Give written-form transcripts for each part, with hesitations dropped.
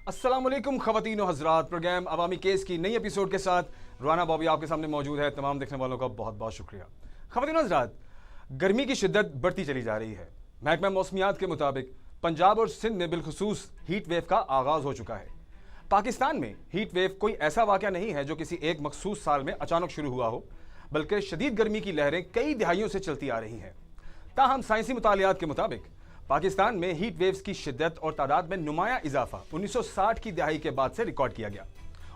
अस्सलामुअलैकुम ख़वातीन व हज़रात, प्रोग्राम अवामी केस की नई एपिसोड के साथ राना बॉबी आपके सामने मौजूद है। तमाम देखने वालों का बहुत बहुत शुक्रिया। ख़वातीन व हज़रात, गर्मी की शिद्दत बढ़ती चली जा रही है। महकमा मौसमियात के मुताबिक पंजाब और सिंध में बिलखुसूस हीट वेव का आगाज़ हो चुका है। पाकिस्तान में हीट वेव कोई ऐसा वाक़या नहीं है जो किसी एक मखसूस साल में अचानक शुरू हुआ हो, बल्कि शदीद गर्मी की लहरें कई दिहाइयों से चलती आ रही हैं। ताहम साइंसी मुतालियात के मुताबिक पाकिस्तान में हीट वेव्स की शिद्दत और तादाद में नुमाया इजाफा 1960 की दहाई के बाद से रिकॉर्ड किया गया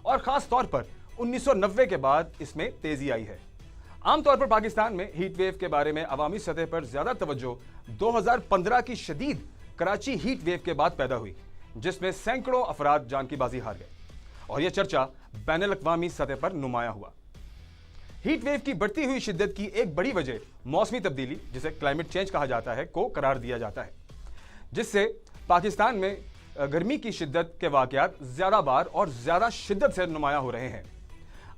और ख़ास तौर पर 1990 के बाद इसमें तेज़ी आई है। आमतौर पर पाकिस्तान में हीट वेव के बारे में अवामी सतह पर ज़्यादा तवज्जो 2015 की शदीद कराची हीट वेव के बाद पैदा हुई, जिसमें सैकड़ों अफराद जान की बाजी हार गए और यह चर्चा बैनुल-अक़वामी सतह पर नुमाया हुआ। हीट वेव की बढ़ती हुई शिद्दत की एक बड़ी वजह मौसमी तब्दीली, जिसे क्लाइमेट चेंज कहा जाता है, को करार दिया जाता है, जिससे पाकिस्तान में गर्मी की शिद्दत के वाक़यात ज़्यादा बार और ज़्यादा शिद्दत से नुमाया हो रहे हैं।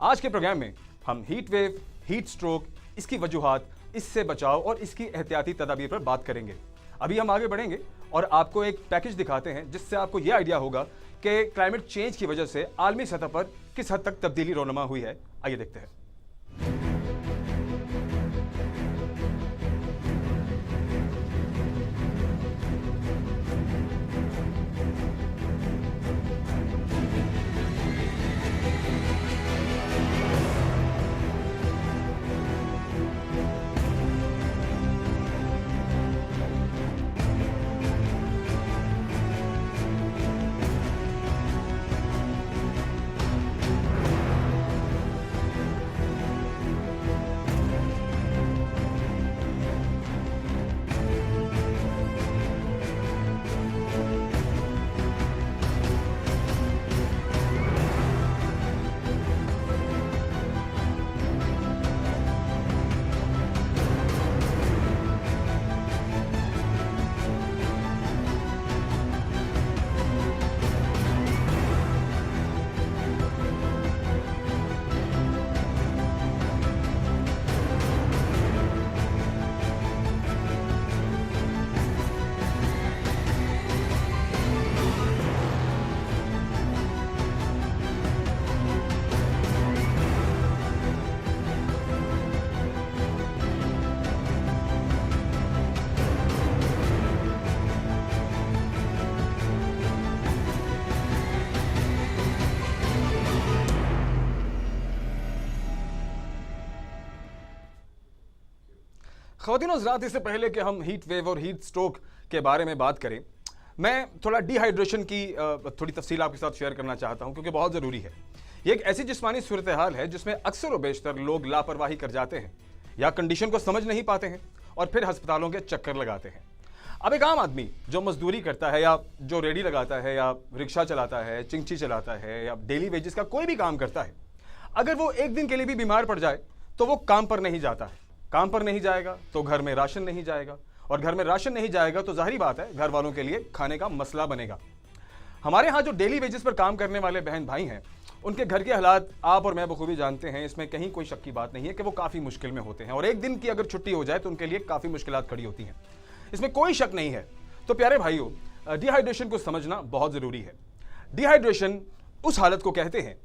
आज के प्रोग्राम में हम हीट वेव, हीट स्ट्रोक, इसकी वजूहात, इससे बचाव और इसकी एहतियाती तदाबीर पर बात करेंगे। अभी हम आगे बढ़ेंगे और आपको एक पैकेज दिखाते हैं जिससे आपको यह आइडिया होगा कि क्लाइमेट चेंज की वजह से आलमी सतह पर किस हद तक तब्दीली रोनुमा हुई है। आइए देखते हैं। ख़वातीन और हज़रात, इससे पहले कि हम हीट वेव और हीट स्ट्रोक के बारे में बात करें, मैं थोड़ा डिहाइड्रेशन की थोड़ी तफसील आपके साथ शेयर करना चाहता हूं, क्योंकि बहुत ज़रूरी है। ये एक ऐसी जिस्मानी सूरत हाल है जिसमें अक्सर व बेशतर लोग लापरवाही कर जाते हैं या कंडीशन को समझ नहीं पाते हैं और फिर अस्पतालों के चक्कर लगाते हैं। अब एक आम आदमी जो मजदूरी करता है या जो रेडी लगाता है या रिक्शा चलाता है, चिंची चलाता है या डेली वेजेस का कोई भी काम करता है, अगर वो एक दिन के लिए भी बीमार पड़ जाए तो वो काम पर नहीं जाता है। काम पर नहीं जाएगा तो घर में राशन नहीं जाएगा, और घर में राशन नहीं जाएगा तो जाहिर बात है घर वालों के लिए खाने का मसला बनेगा। हमारे यहाँ जो डेली वेजेस पर काम करने वाले बहन भाई हैं, उनके घर के हालात आप और मैं बखूबी जानते हैं। इसमें कहीं कोई शक की बात नहीं है कि वो काफ़ी मुश्किल में होते हैं और एक दिन की अगर छुट्टी हो जाए तो उनके लिए काफ़ी मुश्किलात खड़ी होती हैं। इसमें कोई शक नहीं है। तो प्यारे भाइयों, डिहाइड्रेशन को समझना बहुत ज़रूरी है। डिहाइड्रेशन उस हालत को कहते हैं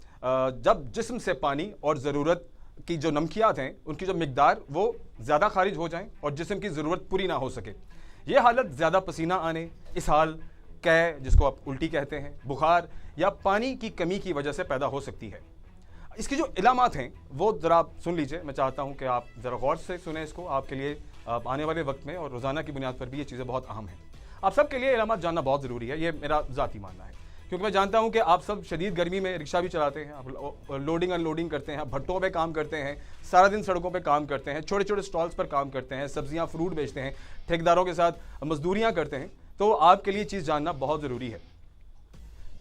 जब जिस्म से पानी और ज़रूरत की जो नमकियात हैं उनकी जो मिकदार वो ज़्यादा खारिज हो जाएं और जिस्म की ज़रूरत पूरी ना हो सके। ये हालत ज़्यादा पसीना आने, इसहाल, कै जिसको आप उल्टी कहते हैं, बुखार या पानी की कमी की वजह से पैदा हो सकती है। इसकी जो इलामात हैं वो ज़रा आप सुन लीजिए। मैं चाहता हूँ कि आप ज़रा गौर से सुने इसको। आपके लिए आने वाले वक्त में और रोज़ाना की बुनियाद पर भी ये चीज़ें बहुत अहम हैं। आप सब के लिए इलामात जानना बहुत ज़रूरी है, ये मेरा ज़ाती मानना है, क्योंकि मैं जानता हूं कि आप सब शदीद गर्मी में रिक्शा भी चलाते हैं, आप लोडिंग अनलोडिंग करते हैं, भट्टों पे काम करते हैं, सारा दिन सड़कों पे काम करते हैं, छोटे छोटे स्टॉल्स पर काम करते हैं, सब्जियां फ्रूट बेचते हैं, ठेकेदारों के साथ मजदूरियां करते हैं। तो आपके लिए चीज़ जानना बहुत ज़रूरी है।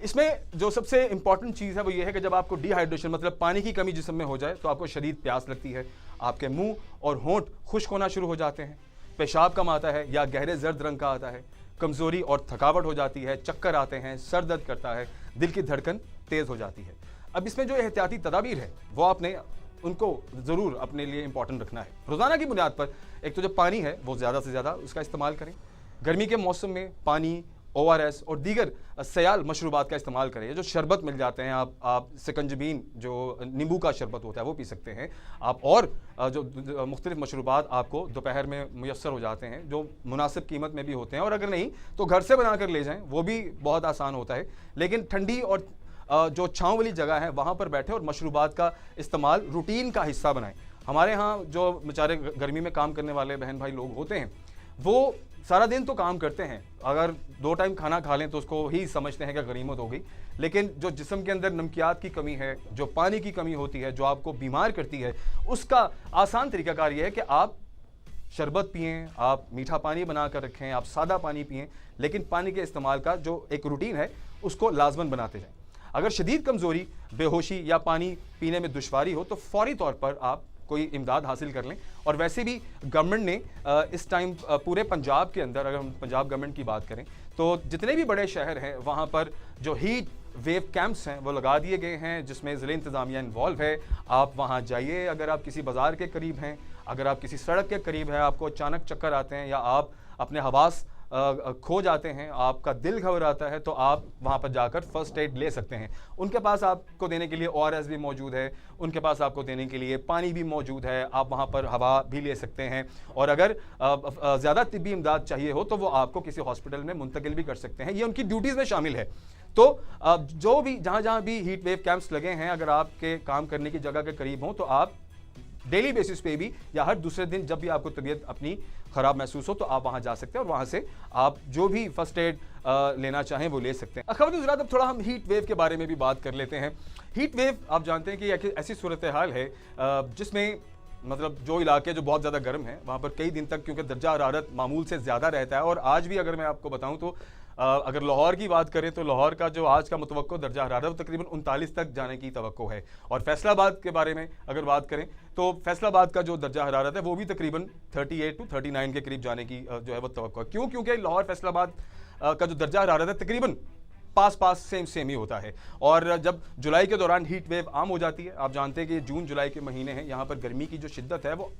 इसमें जो सबसे इंपॉर्टेंट चीज़ है वो ये है कि जब आपको डिहाइड्रेशन मतलब पानी की कमी जिस्म में हो जाए तो आपको शदीद प्यास लगती है, आपके मुंह और होंठ खुश्क होना शुरू हो जाते हैं, पेशाब कम आता है या गहरे जर्द रंग का आता है, कमज़ोरी और थकावट हो जाती है, चक्कर आते हैं, सर दर्द करता है, दिल की धड़कन तेज़ हो जाती है। अब इसमें जो एहतियाती तदाबीर है वो आपने उनको ज़रूर अपने लिए इंपॉर्टेंट रखना है। रोज़ाना की बुनियाद पर एक तो जो पानी है वो ज़्यादा से ज़्यादा उसका इस्तेमाल करें। गर्मी के मौसम में पानी, ORS और दीगर सयाल मशरूबात का इस्तेमाल करें। जो शरबत मिल जाते हैं, आप सिकंजबीन जो नींबू का शरबत होता है वो पी सकते हैं आप, और जो मुख्तलिफ मशरूबात आपको दोपहर में मुयस्सर हो जाते हैं जो मुनासिब कीमत में भी होते हैं, और अगर नहीं तो घर से बना कर ले जाएं, वो भी बहुत आसान होता है। लेकिन ठंडी और जो छाँव वाली जगह है वहाँ पर बैठे और मशरूबात का इस्तेमाल रूटीन का हिस्सा बनाएं। हमारे यहाँ जो बेचारे गर्मी में काम करने वाले बहन भाई लोग होते हैं वो सारा दिन तो काम करते हैं, अगर 2 टाइम खाना खा लें तो उसको ही समझते हैं कि गनीमत हो गई। लेकिन जो जिस्म के अंदर नमकियात की कमी है, जो पानी की कमी होती है, जो आपको बीमार करती है, उसका आसान तरीकाकार ये है कि आप शरबत पिएं, आप मीठा पानी बना कर रखें, आप सादा पानी पिएं, लेकिन पानी के इस्तेमाल का जो एक रूटीन है उसको लाजमन बनाते जाएं। अगर शदीद कमज़ोरी, बेहोशी या पानी पीने में दुश्वारी हो तो फौरी तौर पर आप कोई इमदाद हासिल कर लें। और वैसे भी गवर्नमेंट ने इस टाइम पूरे पंजाब के अंदर, अगर हम पंजाब गवर्नमेंट की बात करें तो जितने भी बड़े शहर हैं वहाँ पर जो हीट वेव कैंप्स हैं वो लगा दिए गए हैं, जिसमें ज़िला इंतज़ामिया इन्वॉल्व है। आप वहाँ जाइए, अगर आप किसी बाज़ार के करीब हैं, अगर आप किसी सड़क के करीब हैं, आपको अचानक चक्कर आते हैं या आप अपने हवास खो जाते हैं, आपका दिल घबराता है, तो आप वहाँ पर जाकर फर्स्ट एड ले सकते हैं। उनके पास आपको देने के लिए ORS भी मौजूद है, उनके पास आपको देने के लिए पानी भी मौजूद है, आप वहाँ पर हवा भी ले सकते हैं। और अगर ज़्यादा तिब्बी इमदाद चाहिए हो तो वो आपको किसी हॉस्पिटल में मुंतकिल भी कर सकते हैं, ये उनकी ड्यूटीज़ में शामिल है। तो जो भी जहाँ भी हीट वेव कैंप्स लगे हैं, अगर आपके काम करने की जगह के करीब हों तो आप डेली बेसिस पे भी या हर दूसरे दिन जब भी आपको तबीयत अपनी ख़राब महसूस हो तो आप वहाँ जा सकते हैं और वहाँ से आप जो भी फर्स्ट एड लेना चाहें वो ले सकते हैं। ख़वातीन हज़रात, अब थोड़ा हम हीट वेव के बारे में भी बात कर लेते हैं। हीट वेव आप जानते हैं कि एक ऐसी सूरत हाल है जिसमें मतलब जो इलाके जो बहुत ज़्यादा गर्म हैं वहाँ पर कई दिन तक, क्योंकि दर्जा हरारत मामूल से ज़्यादा रहता है, और आज भी अगर मैं आपको बताऊँ तो अगर लाहौर की बात करें तो लाहौर का जो आज का मुतवक्को दर्जा हरारत तकरीबन 39 तक जाने की तवक्को है। और फैसलाबाद के बारे में अगर बात करें तो फैसलाबाद का जो दर्जा हरारत है वो भी तकरीबन 38 to 39 के करीब जाने की जो है वो तवक्को है। क्यों? क्योंकि लाहौर फैसलाबाद का जो दर्जा हरारत है तकरीबन पास सेम ही होता है। और जब जुलाई के दौरान हीट वेव आम हो जाती है, आप जानते हैं कि जून जुलाई के महीने हैं, यहाँ पर गर्मी की जो शिद्दत है वो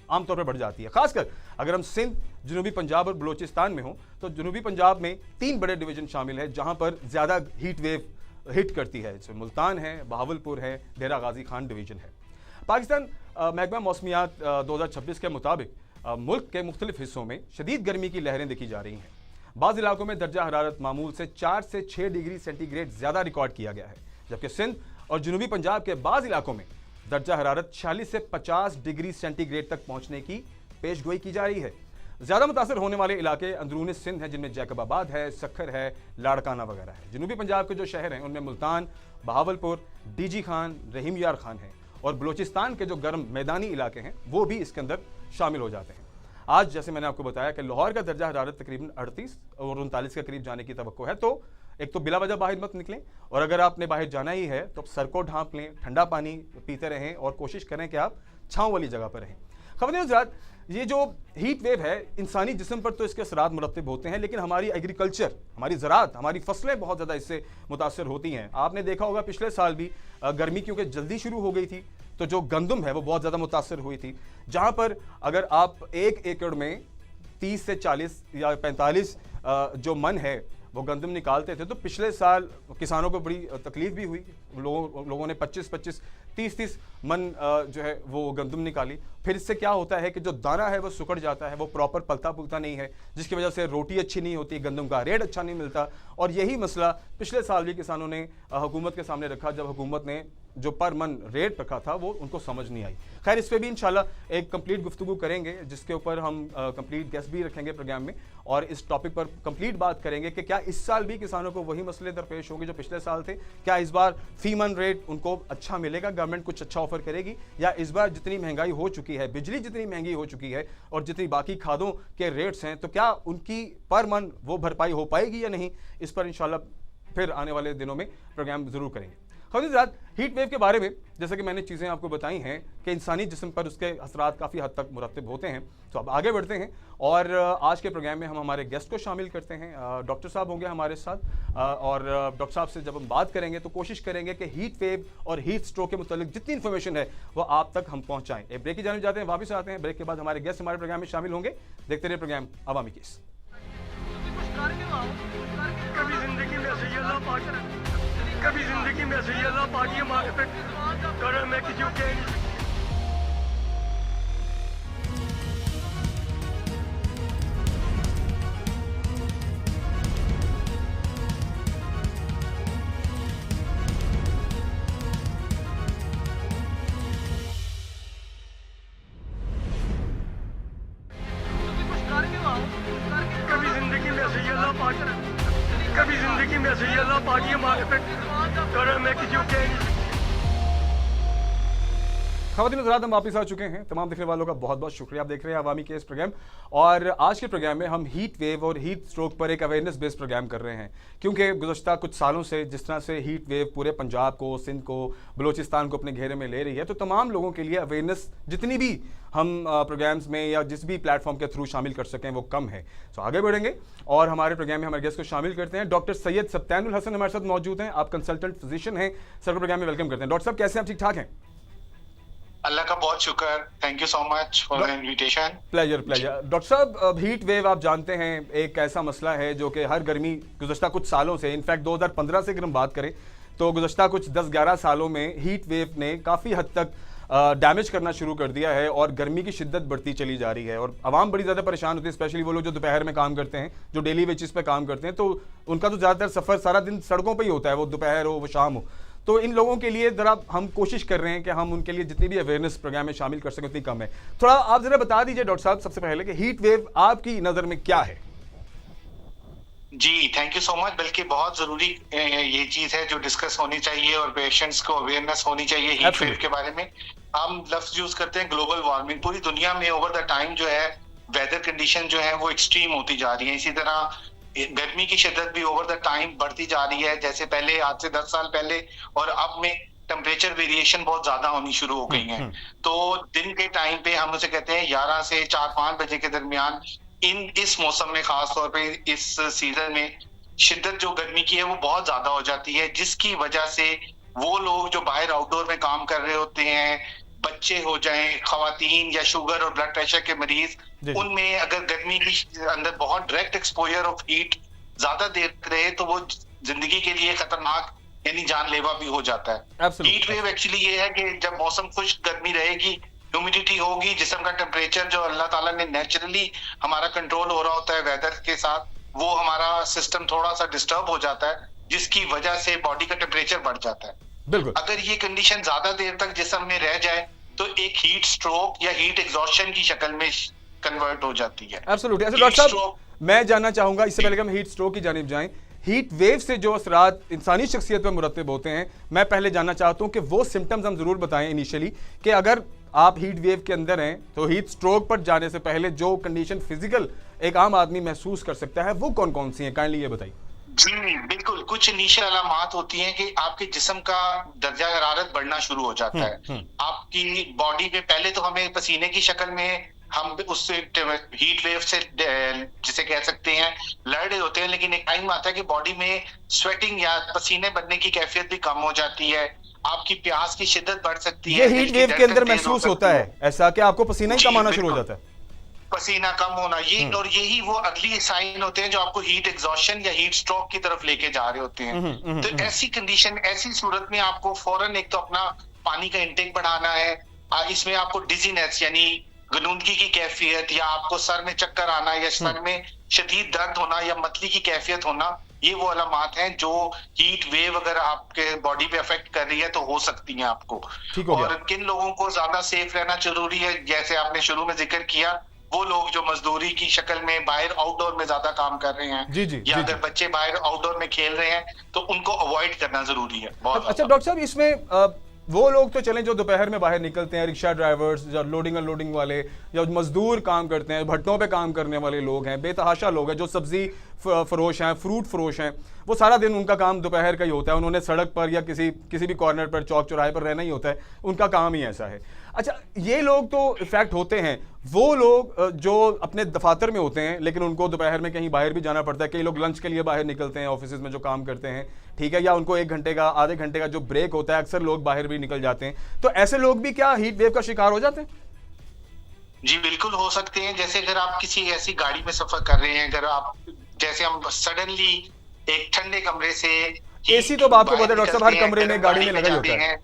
आमतौर पर बढ़ जाती है। खासकर अगर हम सिंध, जनूबी पंजाब और बलोचिस्तान में हों तो जनूबी पंजाब में 3 बड़े डिवीजन शामिल है जहां पर ज़्यादा हीट वेव हिट करती है। इसमें मुल्तान है, बहावलपुर है, डेरा गाजी खान डिवीजन है। पाकिस्तान महकमा मौसमियात 2026 के मुताबिक मुल्क के मुख्तलिफ हिस्सों में शदीद गर्मी की लहरें देखी जा रही हैं। बाज़ इलाकों में दर्जा हरारत मामूल से 4 से 6 डिग्री सेंटीग्रेड ज़्यादा रिकॉर्ड किया गया है, जबकि सिंध और जनूबी पंजाब के बाज़ इलाकों में दर्जा हरारत 46 से 50 डिग्री सेंटीग्रेड तक पहुंचने की पेशगोई की जा रही है। ज़्यादा मुतासर होने वाले इलाके अंदरूनी सिंध हैं, जिनमें जैकबाबाद है, सखर है, लाड़काना वगैरह है। जनूबी पंजाब के जो शहर हैं उनमें मुल्तान, बहावलपुर, डीजी खान, रहीम यार खान है, और बलोचिस्तान के जो गर्म मैदानी इलाके हैं वो भी इसके अंदर शामिल हो जाते हैं। आज जैसे मैंने आपको बताया कि लाहौर का दर्जा हरारत तकरीबन 38 और 39 के करीब जाने की तवक्को है। तो एक तो बिला वजह बाहर मत निकलें, और अगर आपने बाहर जाना ही है तो सर को ढांप लें, ठंडा पानी पीते रहें और कोशिश करें कि आप छाँव वाली जगह पर रहें। ख़वातीन हज़रात, ये जो हीट वेव है इंसानी जिस्म पर तो इसके असरात मुरतब होते हैं, लेकिन हमारी एग्रीकल्चर, हमारी ज़राअत, हमारी फसलें बहुत ज़्यादा इससे मुतासर होती हैं। आपने देखा होगा पिछले साल भी गर्मी क्योंकि जल्दी शुरू हो गई थी तो जो गंदम है वो बहुत ज़्यादा मुतासर हुई थी, जहाँ पर अगर आप 1 एकड़ में 30 से 40 या 45 जो मन है वो गंदम निकालते थे, तो पिछले साल किसानों को बड़ी तकलीफ भी हुई। लोगों ने 25-25, 30-30 मन जो है वो गंदम निकाली। फिर इससे क्या होता है कि जो दाना है वो सुकड़ जाता है, वो प्रॉपर पलता पुलता नहीं है, जिसकी वजह से रोटी अच्छी नहीं होती, गंदम का रेट अच्छा नहीं मिलता। और यही मसला पिछले साल भी किसानों ने हुकूमत के सामने रखा, जब हुकूमत ने जो पर मन रेट रखा था वो उनको समझ नहीं आई। खैर, इस पर भी इंशाल्लाह एक कंप्लीट गुफ्तगू करेंगे, जिसके ऊपर हम कंप्लीट गेस्ट भी रखेंगे प्रोग्राम में, और इस टॉपिक पर कंप्लीट बात करेंगे कि क्या इस साल भी किसानों को वही मसले दरपेश होंगे जो पिछले साल थे। क्या इस बार फी मन रेट उनको अच्छा मिलेगा, गवर्नमेंट कुछ अच्छा ऑफर करेगी, या इस बार जितनी महंगाई हो चुकी है, बिजली जितनी महंगी हो चुकी है और जितनी बाकी खादों के रेट्स हैं, तो क्या उनकी पर मन वो भरपाई हो पाएगी या नहीं। इस पर इंशाल्लाह फिर आने वाले दिनों में प्रोग्राम जरूर करेंगे। खौतीन हीट वेव के बारे में जैसे कि मैंने चीज़ें आपको बताई हैं कि इंसानी जिस्म पर उसके असरात काफ़ी हद तक मुरतब होते हैं। तो अब आगे बढ़ते हैं और आज के प्रोग्राम में हम हमारे गेस्ट को शामिल करते हैं। डॉक्टर साहब होंगे हमारे साथ और डॉक्टर साहब से जब हम बात करेंगे तो कोशिश करेंगे कि हीट वेव और हीट स्ट्रोक के मुतालिक जितनी इन्फॉर्मेशन है वो आप तक हम पहुँचाएँ। एक ब्रेक की जाने जाते हैं, वापस आते हैं। ब्रेक के बाद हमारे गेस्ट हमारे प्रोग्राम में शामिल होंगे। देखते रहे प्रोग्राम अवामी केस। कभी जिंदगी में ऐसे अल्लाह पाक कभी जिंदगी में ऐसे अल्लाह पाक ये मांग पे कर मैं किसी को कह नहीं कभी जिंदगी में ऐसे अल्लाह पाक कभी जिंदगी में ऐसे अल्लाह पाक ये मांग पे कर मैं किसी को कह नहीं ख़वातीन हज़रात, हम वापस आ चुके हैं। तमाम देखने वालों का बहुत बहुत शुक्रिया। आप देख रहे हैं अवामी केस प्रोग्राम और आज के प्रोग्राम में हम हीट वेव और हीट स्ट्रोक पर एक अवेयरनेस बेस्ड प्रोग्राम कर रहे हैं, क्योंकि गुज़श्ता कुछ सालों से जिस तरह से हीट वेव पूरे पंजाब को, सिंध को, बलूचिस्तान को अपने घेरे में ले रही है, तो तमाम लोगों के लिए अवेयरनेस जितनी भी हम प्रोग्राम्स में या जिस भी प्लेटफॉर्म के थ्रू शामिल कर सकें वो कम है। तो आगे बढ़ेंगे और हमारे प्रोग्राम में हमारे गेस्ट को शामिल करते हैं। डॉक्टर सैयद सब्तानुल हसन हमारे साथ मौजूद हैं। आप कंसल्टेंट फिजिशियन हैं। सर को प्रोग्राम में वेलकम करते हैं। डॉक्टर साहब कैसे हैं? आप ठीक ठाक हैं? अल्लाह का बहुत शुक्र। Thank you so much for the invitation. Pleasure. Doctor साहब, हीट वेव आप जानते हैं एक ऐसा मसला है जो कि हर गर्मी गुज़श्ता कुछ सालों से, इनफैक्ट 2015 से अगर हम बात करें तो गुज़श्ता कुछ 10-11 सालों में हीट वेव ने काफ़ी हद तक डैमेज करना शुरू कर दिया है और गर्मी की शिद्दत बढ़ती चली जा रही है और आवाम बड़ी ज़्यादा परेशान होती है, स्पेशली वो लोग जो दोपहर में काम करते हैं, जो डेली वेजेस पे काम करते हैं, तो उनका तो ज़्यादातर सफ़र सारा दिन सड़कों पर ही होता है, वो दोपहर हो वो शाम हो। तो इन लोगों के लिए ज़रा हम कोशिश कर रहे हैं कि हम उनके लिए जितनी भी अवेयरनेस प्रोग्राम में शामिल कर सकें उतनी कम है। थोड़ा आप ज़रा बता दीजिए डॉक्टर साहब सबसे पहले कि हीट वेव आपकी नज़र में क्या है? जी थैंक यू सो मच। बल्कि बहुत जरूरी ये चीज है जो डिस्कस होनी चाहिए और पेशेंट्स को अवेयरनेस होनी चाहिए हीट वेव के बारे में। हम लफ्ज यूज करते हैं ग्लोबल वार्मिंग। पूरी दुनिया में ओवर द टाइम जो है वेदर कंडीशन जो है वो एक्सट्रीम होती जा रही है। इसी तरह गर्मी की शिद्दत भी ओवर द टाइम बढ़ती जा रही है। जैसे पहले आज से 10 साल पहले और अब में टेम्परेचर वेरिएशन बहुत ज्यादा होनी शुरू हो गई है। तो दिन के टाइम पे हम उसे कहते हैं 11 से 4-5 बजे के दरमियान इस मौसम में, खास तौर पे इस सीजन में शिद्दत जो गर्मी की है वो बहुत ज्यादा हो जाती है, जिसकी वजह से वो लोग जो बाहर आउटडोर में काम कर रहे होते हैं, बच्चे हो जाएं, खवातीन या शुगर और ब्लड प्रेशर के मरीज, उनमें अगर गर्मी की अंदर बहुत डायरेक्ट एक्सपोजर ऑफ हीट ज्यादा देर रहे तो वो जिंदगी के लिए खतरनाक यानी जानलेवा भी हो जाता है। हीट वेव एक्चुअली ये है कि जब मौसम खुश्क गर्मी रहेगी, ह्यूमिडिटी होगी, जिस्म का टेम्परेचर जो अल्लाह ताला ने नेचुरली हमारा कंट्रोल हो रहा होता है वेदर के साथ, वो हमारा सिस्टम थोड़ा सा डिस्टर्ब हो जाता है, जिसकी वजह से बॉडी का टेम्परेचर बढ़ जाता है। बिल्कुल। अगर ये कंडीशन ज्यादा देर तक जिस्म में रह जाए तो एक हीट स्ट्रोक या हीट एग्जॉस्शन की शक्ल में कन्वर्ट हो जाती है। एब्सोल्युटली। अच्छा डॉक्टर साहब, मैं जानना चाहूंगा इससे पहले कि हम हीट स्ट्रोक की जानिब जाएं, हीट वेव से जो असरात इंसानी शख्सियत पर मुरतब होते हैं, मैं पहले जानना चाहता हूं कि वो सिम्टम्स हम जरूर बताएं इनिशियली कि अगर आप हीट वेव के अंदर हैं तो हीट स्ट्रोक पर जाने से पहले जो कंडीशन फिजिकल एक आम आदमी महसूस कर सकता है वो कौन कौन सी हैं, काइंडली ये बताइए। जी बिल्कुल। कुछ इनिशियल अलामात होती हैं कि आपके जिस्म का दर्जा हरारत बढ़ना शुरू हो जाता है। आपकी बॉडी में पहले तो हमें पसीने की शक्ल में हम उससे हीट वेव से जिसे कह सकते हैं लड़ रहे होते हैं, लेकिन एक टाइम आता है कि बॉडी में स्वेटिंग या पसीने बनने की कैफियत भी कम हो जाती है, आपकी प्यास की शिद्दत बढ़ सकती है। ये हीट वेव के अंदर महसूस होता है ऐसा कि आपको पसीना ही कम आना शुरू हो जाता है, पसीना कम होना, ये और यही वो अगली साइन होते हैं जो आपको हीट एग्जॉस्शन या हीट स्ट्रोक की तरफ लेके जा रहे होते हैं। तो ऐसी कंडीशन, ऐसी सूरत में आपको फौरन एक तो अपना पानी का इंटेक बढ़ाना है। इसमें आपको डिजीनेस यानी गनूदगी की कैफियत या आपको सर में चक्कर आना या सर में शदीद दर्द होना या मतली की कैफियत होना, ये वो अलामात हैं जो हीट वेव अगर आपके बॉडी पे अफेक्ट कर रही है तो हो सकती हैं आपको। और किन लोगों को ज्यादा सेफ रहना जरूरी है, जैसे आपने शुरू में जिक्र किया, वो लोग जो मजदूरी की शक्ल में बाहर आउटडोर में ज्यादा काम कर रहे हैं, या अगर बच्चे बाहर आउटडोर में खेल रहे हैं तो उनको अवॉइड करना जरूरी है। अच्छा डॉक्टर साहब, इसमें वो लोग तो चलें जो दोपहर में बाहर निकलते हैं, रिक्शा ड्राइवर्स या लोडिंग अनलोडिंग वाले या मजदूर काम करते हैं, भट्टों पे काम करने वाले लोग हैं, बेतहाशा लोग हैं जो सब्जी फरोश हैं, फ्रूट फरोश हैं, वो सारा दिन उनका काम दोपहर का ही होता है, उन्होंने सड़क पर या किसी भी कॉर्नर पर, चौक चौराहे पर रहना ही होता है, उनका काम ही ऐसा है। अच्छा, ये लोग तो इफेक्ट होते हैं, वो लोग जो अपने दफातर में होते हैं लेकिन उनको दोपहर में कहीं बाहर भी जाना पड़ता है, कई लोग लंच के लिए बाहर निकलते हैं ऑफिस में जो काम करते हैं, ठीक है, या उनको 1 घंटे का, आधे घंटे का जो ब्रेक होता है, अक्सर लोग बाहर भी निकल जाते हैं, तो ऐसे लोग भी क्या हीट वेव का शिकार हो जाते हैं? जी बिल्कुल हो सकते हैं। जैसे अगर आप किसी ऐसी गाड़ी में सफर कर रहे हैं, अगर आप जैसे हम सडनली एक ठंडे कमरे से, एसी तो आपको पता है डॉक्टर साहब हर कमरे में गाड़ी में लगा ही होता है।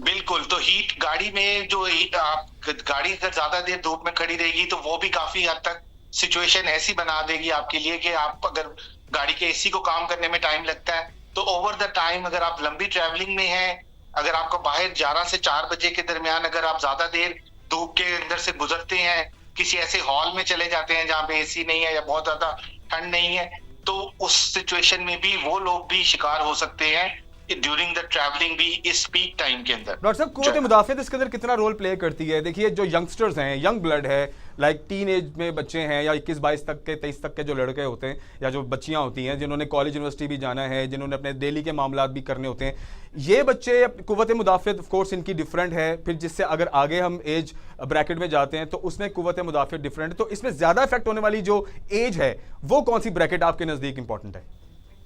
बिल्कुल, तो हीट गाड़ी में जो आप गाड़ी अगर ज्यादा देर धूप में खड़ी रहेगी तो वो भी काफी हद तक सिचुएशन ऐसी बना देगी आपके लिए कि आप अगर गाड़ी के एसी को काम करने में टाइम लगता है तो ओवर द टाइम अगर आप लंबी ट्रैवलिंग में हैं, अगर आपको बाहर 11 से 4 बजे के दरमियान अगर आप ज्यादा देर धूप के अंदर से गुजरते हैं, किसी ऐसे हॉल में चले जाते हैं जहां पे एसी नहीं है या बहुत ज्यादा ठंड नहीं है, तो उस सिचुएशन में भी वो लोग भी शिकार हो सकते हैं ड्यूरिंग द ट्रैवलिंग भी इस पीक टाइम के अंदर। डॉक्टर साहब, कुव्वत मुदाफियत इसके अंदर कितना रोल प्ले करती है? देखिए, जो यंगस्टर्स हैं, यंग ब्लड है, लाइक टीन एज में बच्चे हैं या 21-22 तक के, 23 तक के जो लड़के होते हैं या जो बच्चियां होती हैं जिन्होंने कॉलेज यूनिवर्सिटी भी जाना है, जिन्होंने अपने डेली के मामलात भी करने होते हैं, ये बच्चे कुव्वत मुदाफियत ऑफ कोर्स इनकी डिफरेंट है, फिर जिससे अगर आगे हम एज ब्रैकेट में जाते हैं तो उसमें कुव्वत मुदाफियत डिफरेंट है, तो इसमें ज्यादा इफेक्ट होने वाली जो एज है वो कौन सी ब्रैकेट आपके नजदीक इंपॉर्टेंट है?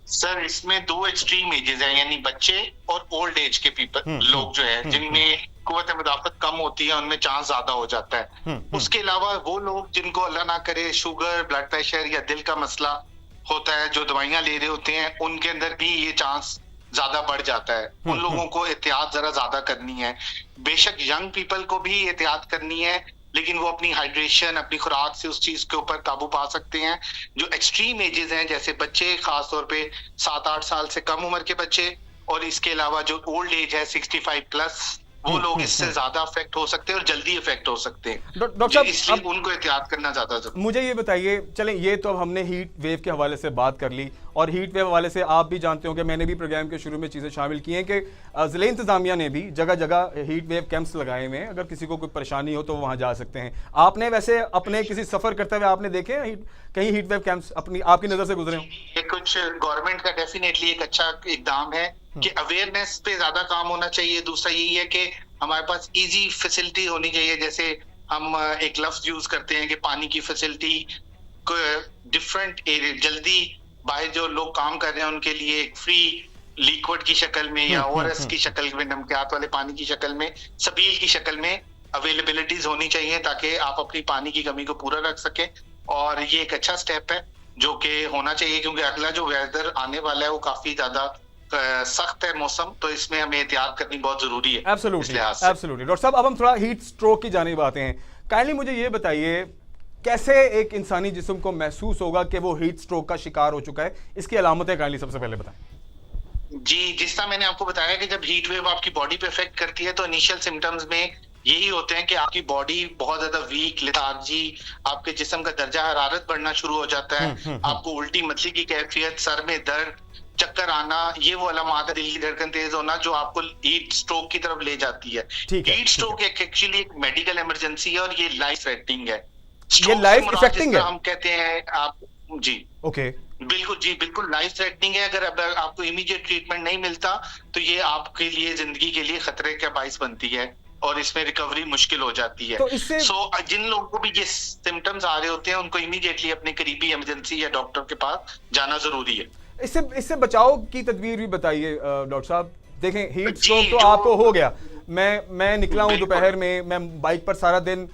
सर, इसमें 2 एक्सट्रीम एजेस हैं, यानी बच्चे और ओल्ड एज के पीपल लोग जो है जिनमें कुव्वत मुदाफियत कम होती है, उनमें चांस ज्यादा हो जाता है। उसके अलावा वो लोग जिनको अल्लाह ना करे शुगर, ब्लड प्रेशर या दिल का मसला होता है, जो दवाइयां ले रहे होते हैं, उनके अंदर भी ये चांस ज्यादा बढ़ जाता है। उन लोगों को एहतियात जरा ज्यादा करनी है। बेशक यंग पीपल को भी एहतियात करनी है, लेकिन वो अपनी हाइड्रेशन, अपनी खुराक से उस चीज के ऊपर काबू पा सकते हैं। जो एक्सट्रीम एजेस हैं, जैसे बच्चे, खास तौर पे 7-8 साल से कम उम्र के बच्चे, और इसके अलावा जो ओल्ड एज है 65 प्लस, वो लोग इससे ज्यादा अफेक्ट हो सकते हैं और जल्दी अफेक्ट हो सकते हैं। डॉक्टर साहब, इसलिए उनको एहतियात करना ज्यादा जरूरी। मुझे ये बताइए, चलें, ये तो अब हमने हीट वेव के हवाले से बात कर ली, और हीट वेव हवाले से आप भी जानते हो कि मैंने भी प्रोग्राम के शुरू में चीज़ें शामिल की हैं कि ज़िले इंतज़ामिया ने भी जगह जगह हीट वेव कैंप्स लगाए हुए हैं, अगर किसी को कोई परेशानी हो तो वहाँ जा सकते हैं। आपने वैसे अपने किसी सफ़र करते हुए आपने देखे कहीं हीट वेव कैंप्स आपकी नज़र से गुजरे हो? ये कुछ गवर्नमेंट का डेफिनेटली एक अच्छा इकदाम है कि अवेयरनेस पे ज्यादा काम होना चाहिए। दूसरा यही है कि हमारे पास इजी फैसिलिटी होनी चाहिए। जैसे हम एक लफ्ज यूज करते हैं कि पानी की फैसिलिटी को डिफरेंट एरिया, जल्दी बाहर जो लोग काम कर रहे हैं उनके लिए एक फ्री लिक्विड की शक्ल में या ओआरएस की शक्ल में, नमकियात वाले पानी की शक्ल में, सबील की शक्ल में अवेलेबिलिटीज होनी चाहिए ताकि आप अपनी पानी की कमी को पूरा रख सके। और ये एक अच्छा स्टेप है जो कि होना चाहिए, क्योंकि अगला जो वेदर आने वाला है वो काफी ज्यादा सख्त है मौसम, तो इसमें हमें एहतियात करनी बहुत जरूरी है। Absolutely, absolutely. डॉक्टर साहब, अब हम थोड़ा हीट स्ट्रोक की जानिब आते हैं। काइंडली मुझे ये बताइए, कैसे एक इंसानी जिस्म को महसूस होगा कि वो हीट स्ट्रोक का शिकार हो चुका है? इसकी अलामतें काइंडली सबसे पहले बताएं। जी, जिस तरह मैंने आपको बताया कि जब हीट वेव आपकी बॉडी पे इफेक्ट करती है तो इनिशियल सिम्टम्स में यही होते हैं कि आपकी बॉडी बहुत ज्यादा वीक, लेथार्जी, आपके जिस्म का दर्जा हरारत बढ़ना शुरू हो जाता है, आपको उल्टी मतली की कैफियत, सर में दर्द, चक्कर आना, ये वो अलामात है, दिल की धड़कन तेज होना जो आपको हीट स्ट्रोक की तरफ ले जाती है। हीट स्ट्रोक एक्चुअली एक मेडिकल इमरजेंसी है और ये लाइफ थ्रेटनिंग है। ये लाइफ इफेक्टिंग है, हम कहते हैं आप जी। ओके, बिल्कुल जी, बिल्कुल लाइफ थ्रेटनिंग है। अगर आपको इमीडिएट ट्रीटमेंट नहीं मिलता तो ये आपके लिए जिंदगी के लिए खतरे का बाइस बनती है और इसमें रिकवरी मुश्किल हो जाती है। तो इससे जिन लोगों को भी ये सिम्टम्स आ रहे होते हैं उनको इमीडिएटली अपने करीबी इमरजेंसी या डॉक्टर के पास जाना जरूरी है। इससे बचाव की तदबीर भी बताइए डॉक्टर साहब। देखें, हीट स्ट्रोक तो आपको हो गया, मैं निकला हूँ दोपहर में, मैं बाइक पर सारा दिन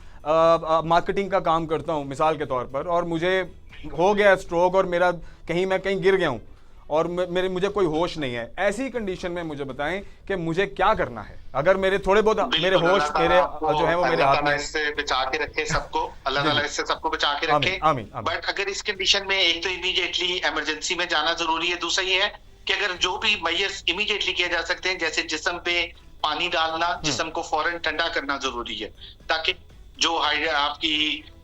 मार्केटिंग का काम करता हूँ मिसाल के तौर पर, और मुझे हो गया स्ट्रोक और मैं कहीं गिर गया हूँ और मुझे कोई होश नहीं है। ऐसी कंडीशन में मुझे बताएं कि मुझे क्या करना है? अगर मेरे थोड़े बहुत मेरे होश जो है वो मेरे हाथ में। इससे बचा के रखे सबको, अल्लाह ताला इससे सबको बचा के रखे। आमीन। बट अगर इस कंडीशन में एक तो इमीडिएटली इमरजेंसी में जाना जरूरी है, दूसरा ये है कि अगर जो भी मेजर्स इमीडिएटली किए जा सकते हैं, जैसे जिस्म पे पानी डालना, जिस्म को फौरन ठंडा करना जरूरी है ताकि जो आपकी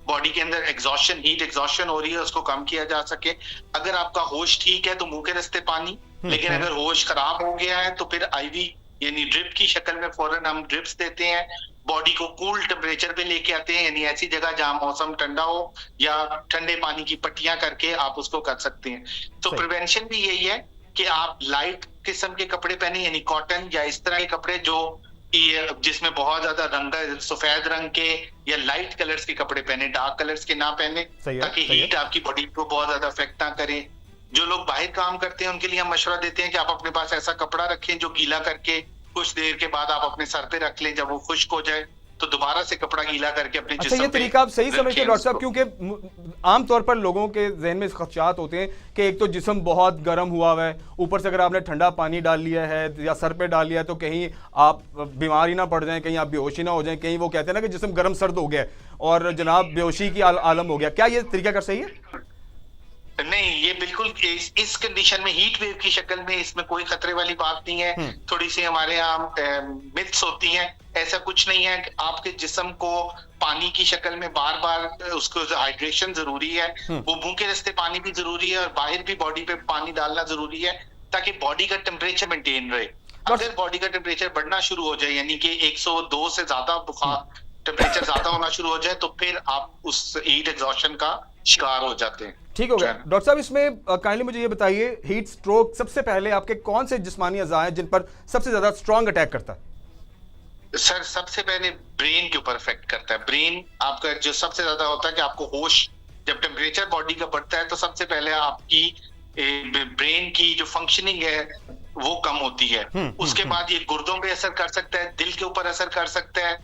बॉडी के अंदर हीट एग्जॉशन हो रही है उसको कम किया जा सके। अगर आपका होश ठीक है तो मुंह के रास्ते पानी, लेकिन अगर होश खराब हो गया है तो फिर आईवी यानी ड्रिप की शक्ल में फौरन हम ड्रिप्स देते हैं, बॉडी को कूल टेम्परेचर पे लेके आते हैं, यानी ऐसी जगह जहां मौसम ठंडा हो या ठंडे पानी की पट्टियां करके आप उसको कर सकते हैं। तो प्रिवेंशन भी यही है कि आप लाइट किस्म के कपड़े पहने, यानी कॉटन या इस तरह के कपड़े जो जिसमें बहुत ज्यादा रंग, सफेद रंग के या लाइट कलर्स के कपड़े पहने, डार्क कलर्स के ना पहने, ताकि हीट आपकी बॉडी को बहुत ज्यादा अफेक्ट ना करे। जो लोग बाहर काम करते हैं उनके लिए हम मशवरा देते हैं कि आप अपने पास ऐसा कपड़ा रखें जो गीला करके कुछ देर के बाद आप अपने सर पे रख लें, जब वो खुश्क हो जाए तो दोबारा से कपड़ा गीला करके अपने जिस्म पे। ये तरीका आप सही समझते हैं डॉक्टर साहब, क्योंकि आमतौर पर लोगों के जहन में खदशात होते हैं कि एक तो जिस्म बहुत गर्म हुआ हुआ है, ऊपर से अगर आपने ठंडा पानी डाल लिया है या सर पे डाल लिया है तो कहीं आप बीमार ही ना पड़ जाएं, कहीं आप बेहोशी ना हो जाएं, कहीं वो कहते हैं ना कि जिस्म गर्म सर्द हो गया और जनाब बेहोशी की आलम हो गया। क्या ये तरीका कर सही है? नहीं, ये बिल्कुल इस कंडीशन में हीट वेव की शक्ल में इसमें कोई खतरे वाली बात नहीं है। थोड़ी सी हमारे यहाँ मिथ्स होती हैं, ऐसा कुछ नहीं है। आपके जिस्म को पानी की शक्ल में बार बार उसको हाइड्रेशन जरूरी है, वो मुंह के रास्ते पानी भी जरूरी है और बाहर भी बॉडी पे पानी डालना जरूरी है ताकि बॉडी का टेम्परेचर मेंटेन रहे। अगर बॉडी का टेम्परेचर बढ़ना शुरू हो जाए, यानी कि 102 से ज्यादा बुखार टेम्परेचर ज्यादा होना शुरू हो जाए, तो फिर आप उस हीट एग्जॉस्शन का शिकार हो जाते हैं। ठीक हो गया डॉक्टर साहब, इसमें काइंडली मुझे ये बताइए, हीट स्ट्रोक सबसे पहले आपके कौन से जिस्मानी अज़ा हैं जिन पर सबसे ज्यादा स्ट्रॉन्ग अटैक करता है? सर सबसे पहले ब्रेन के ऊपर इफेक्ट करता है। ब्रेन आपका जो सबसे ज्यादा होता है कि आपको होश, जब टेम्परेचर बॉडी का बढ़ता है तो सबसे पहले आपकी ब्रेन की जो फंक्शनिंग है वो कम होती है। उसके बाद ये गुर्दों पे असर कर सकता है, दिल के ऊपर असर कर सकता है,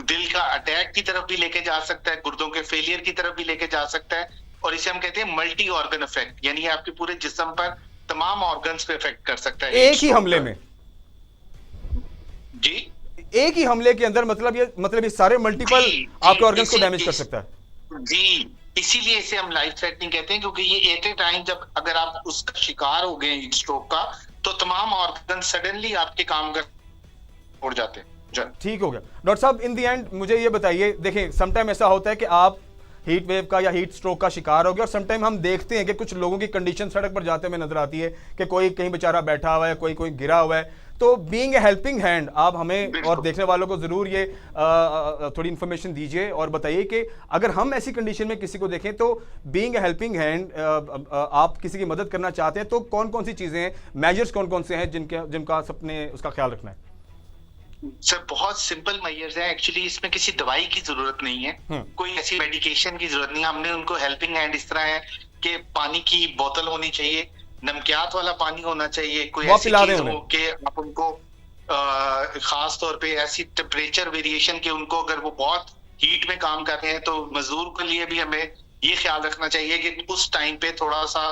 दिल का अटैक की तरफ भी लेके जा सकता है, गुर्दों के फेलियर की तरफ भी लेके जा सकता है, और इसे हम कहते हैं मल्टी ऑर्गन इफेक्ट, यानी आपके पूरे जिस्म पर तमाम ऑर्गन्स पे इफेक्ट कर सकता है एक ही हमले में। जी, एक ही हमले के अंदर, मतलब ये सारे मल्टीपल आपके ऑर्गन्स को डैमेज कर सकता है। जी, इसीलिए इसे हम लाइफ थ्रेटनिंग कहते हैं, क्योंकि ये एट ए टाइम जब अगर आप उसका शिकार हो गए स्ट्रोक का, तो तमाम ऑर्गन सडनली आपके काम कर उड़ जाते हैं। ठीक हो गया डॉक्टर साहब, इन दी एंड मुझे ये बताइए, देखें समटाइम ऐसा होता है कि आप हीट वेव का या हीट स्ट्रोक का शिकार हो गया, और समटाइम हम देखते हैं कि कुछ लोगों की कंडीशन सड़क पर जाते हुए नजर आती है कि कोई कहीं बेचारा बैठा हुआ है, कोई गिरा हुआ है। तो बीइंग ए हेल्पिंग हैंड आप हमें और देखने वालों को जरूर ये थोड़ी इन्फॉर्मेशन दीजिए और बताइए कि अगर हम ऐसी कंडीशन में किसी को देखें तो बीइंग ए हेल्पिंग हैंड आप किसी की मदद करना चाहते हैं तो कौन कौन सी चीजें हैं, मेजर्स कौन कौन से हैं जिनका सबने उसका ख्याल रखना है? सर बहुत सिंपल मेजर्स हैं एक्चुअली, इसमें किसी दवाई की जरूरत नहीं है, कोई ऐसी मेडिकेशन की जरूरत नहीं है। हमने उनको हेल्पिंग हैंड इस तरह है कि पानी की बोतल होनी चाहिए, नमकियात वाला पानी होना चाहिए, कोई ऐसी चीज हो कि आप उनको खास तौर पे ऐसी टेम्परेचर वेरिएशन के उनको, अगर वो बहुत हीट में काम कर रहे हैं तो मजदूर के लिए भी हमें ये ख्याल रखना चाहिए कि उस टाइम पे थोड़ा सा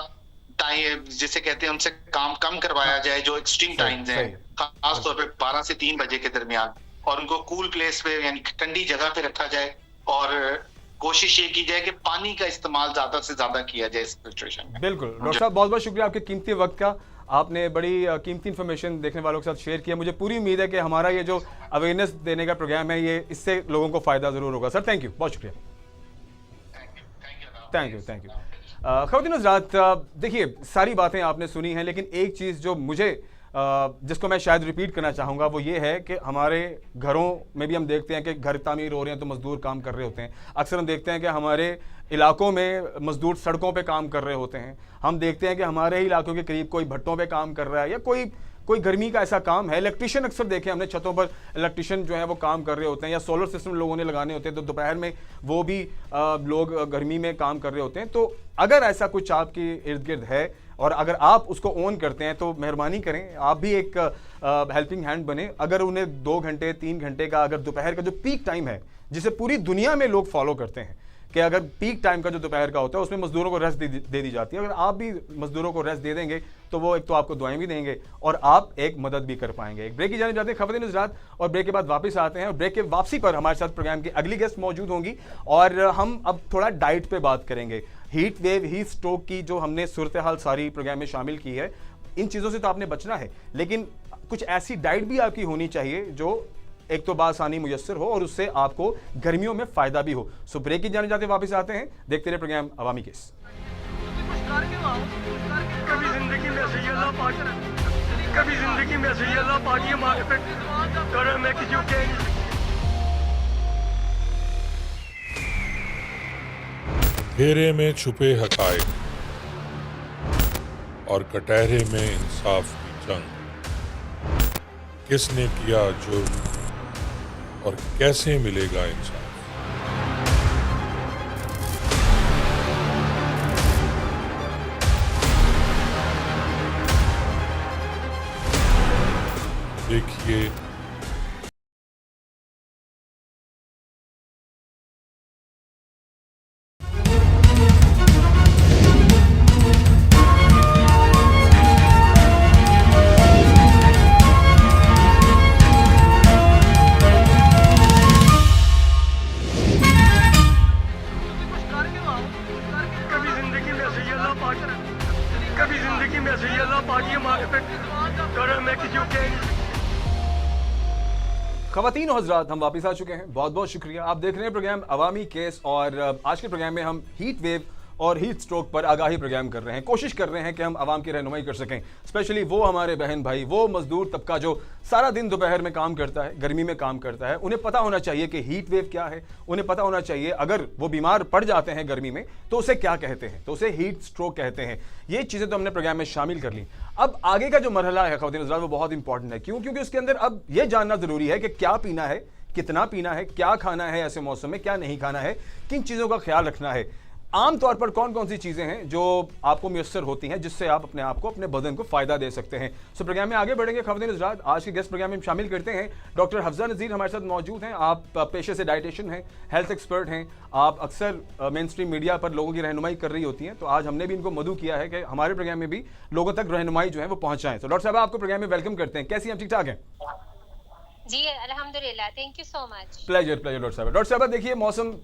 टाइम जिसे कहते हैं उनसे काम कम करवाया जाए, जो एक्सट्रीम टाइम्स हैं, खास तौर पे 12 से 3 बजे के दरमियान, और उनको कूल प्लेस पे यानी ठंडी जगह पे रखा जाए, और कोशिश ये की जाए कि पानी का इस्तेमाल ज्यादा से ज्यादा किया जाए इस सिचुएशन में। बिल्कुल डॉक्टर साहब, बहुत बहुत शुक्रिया आपके कीमती वक्त का, आपने बड़ी कीमती इन्फॉर्मेशन देखने वालों के साथ शेयर किया। मुझे पूरी उम्मीद है कि हमारा ये जो अवेयरनेस देने का प्रोग्राम है ये इससे लोगों को फायदा जरूर होगा। सर थैंक यू, बहुत शुक्रिया। Thank you. ख़वातीन हज़रात, देखिए सारी बातें आपने सुनी हैं, लेकिन एक चीज़ जो मुझे जिसको मैं शायद रिपीट करना चाहूँगा वो ये है कि हमारे घरों में भी हम देखते हैं कि घर तामीर हो रहे हैं तो मज़दूर काम कर रहे होते हैं। अक्सर हम देखते हैं कि हमारे इलाकों में मज़दूर सड़कों पे काम कर रहे होते हैं। हम देखते हैं कि हमारे इलाकों के करीब कोई भट्टों पे काम कर रहा है या कोई गर्मी का ऐसा काम है। इलेक्ट्रिशियन अक्सर देखे हमने छतों पर इलेक्ट्रिशियन जो है वो काम कर रहे होते हैं, या सोलर सिस्टम लोगों ने लगाने होते हैं तो दोपहर में वो भी लोग गर्मी में काम कर रहे होते हैं। तो अगर ऐसा कुछ आपके इर्द गिर्द है और अगर आप उसको ओन करते हैं तो मेहरबानी करें, आप भी एक हेल्पिंग हैंड बने। अगर उन्हें 2 घंटे 3 घंटे का, अगर दोपहर का जो पीक टाइम है जिसे पूरी दुनिया में लोग फॉलो करते हैं कि अगर पीक टाइम का जो दोपहर का होता है उसमें मजदूरों को रेस्ट दे दी जाती है, अगर आप भी मजदूरों को रेस्ट दे देंगे तो वो एक तो आपको दुआएं भी देंगे और आप एक मदद भी कर पाएंगे। एक ब्रेक की जाने जाते हैं ख़वातीन हज़रात, और ब्रेक के बाद वापस आते हैं, और ब्रेक के वापसी पर हमारे साथ प्रोग्राम की अगली गेस्ट मौजूद होंगी और हम अब थोड़ा डाइट पे बात करेंगे। हीट वेव, हीट स्ट्रोक की जो हमने सूरत हाल सारी प्रोग्राम में शामिल की है, इन चीज़ों से तो आपने बचना है, लेकिन कुछ ऐसी डाइट भी आपकी होनी चाहिए जो एक तो बासानी मुयस्सर हो और उससे आपको गर्मियों में फ़ायदा भी हो। सो ब्रेक की जाने जाते वापस आते हैं, देखते रहे प्रोग्राम अवामी केस। कभी जिंदगी में सही अल्लाह पाक कभी जिंदगी में ऐसे ही अल्लाह पाक ये मांग पे करे मैं किसी को कह नहीं घेरे में छुपे हकायक और कटहरे में इंसाफ की जंग, किसने किया जुर्म और कैसे मिलेगा इंसाफ। देखिए कभी जिंदगी में ऐसे ही अल्लाह पाक कभी जिंदगी में ऐसे ही अल्लाह पाक ये मांग पे करे मैं किसी को कह नहीं खवातीन और हजरात, हम वापस आ चुके हैं। बहुत बहुत शुक्रिया। आप देख रहे हैं प्रोग्राम अवामी केस और आज के प्रोग्राम में हम हीट वेव और हीट स्ट्रोक पर आगाही प्रोग्राम कर रहे हैं। कोशिश कर रहे हैं कि हम आवाम की रहनुमाई कर सकें, स्पेशली वो हमारे बहन भाई, वो मजदूर तबका जो सारा दिन दोपहर में काम करता है, गर्मी में काम करता है। उन्हें पता होना चाहिए कि हीट वेव क्या है, उन्हें पता होना चाहिए अगर वो बीमार पड़ जाते हैं गर्मी में तो उसे क्या कहते हैं, तो उसे हीट स्ट्रोक कहते हैं। ये चीज़ें तो हमने प्रोग्राम में शामिल कर ली। अब आगे का जो मरहला है ख़वातीन हज़रात, वो बहुत इंपॉर्टेंट है। क्यों? क्योंकि उसके अंदर अब यह जानना ज़रूरी है कि क्या पीना है, कितना पीना है, क्या खाना है ऐसे मौसम में, क्या नहीं खाना है, किन चीज़ों का ख्याल रखना है। आम तौर पर कौन कौन सी चीज़ें हैं जो आपको मुयस्सर होती हैं जिससे आप अपने आप को, अपने बदन को फ़ायदा दे सकते हैं। सो प्रोग्राम में आगे बढ़ेंगे ख़वातीन हज़रात। आज के गेस्ट प्रोग्राम में शामिल करते हैं डॉक्टर हफ्जा नज़ीर हमारे साथ मौजूद हैं। आप पेशे से डाइटिशियन हैं, हेल्थ एक्सपर्ट हैं। आप अक्सर मेन स्ट्रीम मीडिया पर लोगों की रहनुमाई कर रही होती हैं, तो आज हमने भी इनको मदऊ किया है कि हमारे प्रोग्राम में भी लोगों तक रहनुमाई जो है वो पहुँचाएँ। तो डॉक्टर साहब, आपको प्रोग्राम में वेलकम करते हैं। कैसी हैं, ठीक ठाक हैं? जी अल्हम्दुलिल्लाह, thank you so much. Pleasure pleasure doctor साहब। डॉक्टर साहब, देखिए मौसम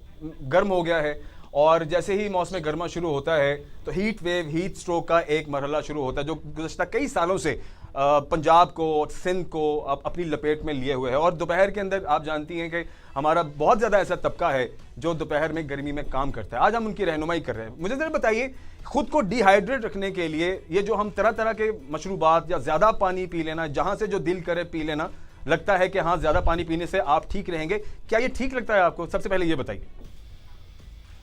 गर्म हो गया है और जैसे ही मौसम गर्मा शुरू होता है तो हीट वेव, हीट स्ट्रोक का एक मरहला शुरू होता है जो गुज़श्ता कई सालों से पंजाब को, सिंध को अपनी लपेट में लिए हुए है। और दोपहर के अंदर आप जानती हैं कि हमारा बहुत ज़्यादा ऐसा तबका है जो दोपहर में गर्मी में काम करता है। आज हम उनकी रहनुमाई कर रहे हैं। मुझे ज़रा बताइए, खुद को डिहाइड्रेट रखने के लिए ये जो हम तरह तरह के मशरूबात या ज़्यादा पानी पी लेना, जहाँ से जो दिल करे पी लेना, लगता है कि हाँ ज़्यादा पानी पीने से आप ठीक रहेंगे, क्या ये ठीक लगता है आपको? सबसे पहले ये बताइए।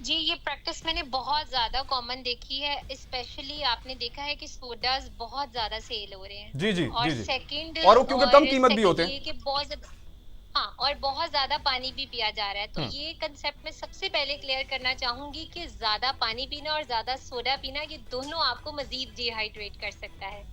जी, ये प्रैक्टिस मैंने बहुत ज्यादा कॉमन देखी है। स्पेशली आपने देखा है कि सोडाज बहुत ज्यादा सेल हो रहे हैं। जी जी और जी सेकंड, और वो क्योंकि कम कीमत भी होते हैं कि बहुत ज्यादा, हाँ, और बहुत ज्यादा पानी भी पिया जा रहा है। तो ये कंसेप्ट में सबसे पहले क्लियर करना चाहूंगी कि ज्यादा पानी पीना और ज्यादा सोडा पीना, ये दोनों आपको मजीद डिहाइड्रेट कर सकता है।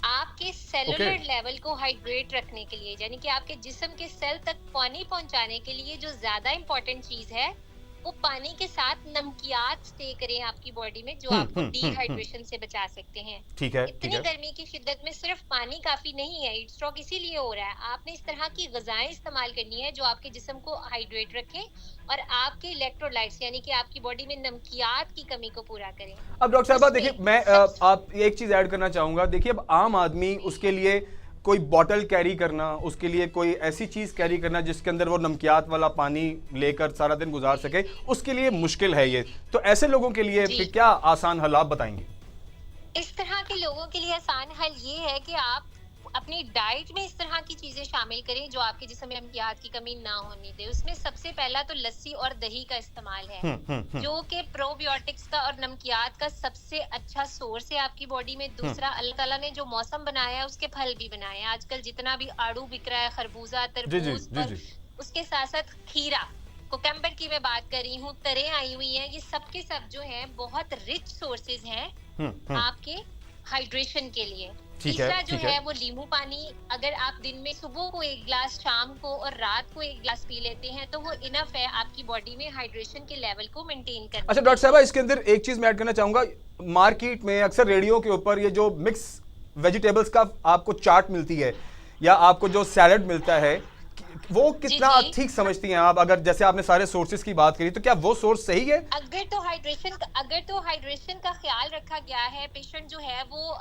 आपके सेलुलर लेवल को हाइड्रेट रखने के लिए, यानी कि आपके जिस्म के सेल तक पानी पहुंचाने के लिए जो ज्यादा इंपॉर्टेंट चीज है वो पानी के साथ नमकियात स्टे करें आपकी बॉडी में, जो आपको डिहाइड्रेशन से बचा सकते हैं। ठीक है, इतनी गर्मी की शिद्दत में सिर्फ पानी काफी नहीं है। हीट स्ट्रोक इसीलिए हो रहा है। आपने इस तरह की ग़िज़ाएं इस्तेमाल करनी है जो आपके जिस्म को हाइड्रेट रखें और आपके इलेक्ट्रोलाइट्स, यानी कि आपकी बॉडी में नमकियात की कमी को पूरा करें। अब डॉक्टर साहब देखिए, मैं आप एक चीज ऐड करना चाहूंगा। देखिए, अब आम आदमी, उसके लिए कोई बॉटल कैरी करना, उसके लिए कोई ऐसी चीज कैरी करना जिसके अंदर वो नमकियात वाला पानी लेकर सारा दिन गुजार सके, उसके लिए मुश्किल है ये। तो ऐसे लोगों के लिए फिर क्या आसान हल आप बताएंगे? इस तरह के लोगों के लिए आसान हल ये है कि आप अपनी डाइट में इस तरह की चीजें शामिल करें जो आपके जिस्म में नमकियात की कमी ना होने दे। उसमें सबसे पहला तो लस्सी और दही का इस्तेमाल है, जो कि प्रोबायोटिक्स का और नमकियात का सबसे अच्छा सोर्स है आपकी बॉडी में। दूसरा, अल्लाह ताला ने जो मौसम बनाया है उसके फल भी बनाए हैं। आजकल जितना भी आड़ू बिक रहा है, खरबूजा, तरबूज, और उसके साथ साथ खीरा, कोकम्बर की मैं बात कर रही हूँ, तरें आई हुई हैं, ये सब के सब जो हैं बहुत रिच सोर्सेज हैं आपके हाइड्रेशन के लिए। तीसरा जो है वो नींबू पानी। अगर आप दिन में सुबह को एक गिलास, शाम को और रात को एक गिलास पी लेते हैं तो वो इनफ है आपकी बॉडी में हाइड्रेशन के लेवल को मेंटेन करने। अच्छा डॉक्टर साहब, इसके अंदर एक चीज मैं ऐड करना चाहूंगा। मार्केट में अक्सर रेडियो के ऊपर ये जो मिक्स वेजिटेबल्स का आपको चाट मिलती है या आपको जो सैलड मिलता है, वो कितना ठीक समझती हैं आप? अगर जैसे आपने सारे सोर्सेज की बात करी, तो क्या वो सोर्स सही है? अगर तो हाइड्रेशन का ख्याल रखा गया है, पेशेंट जो है वो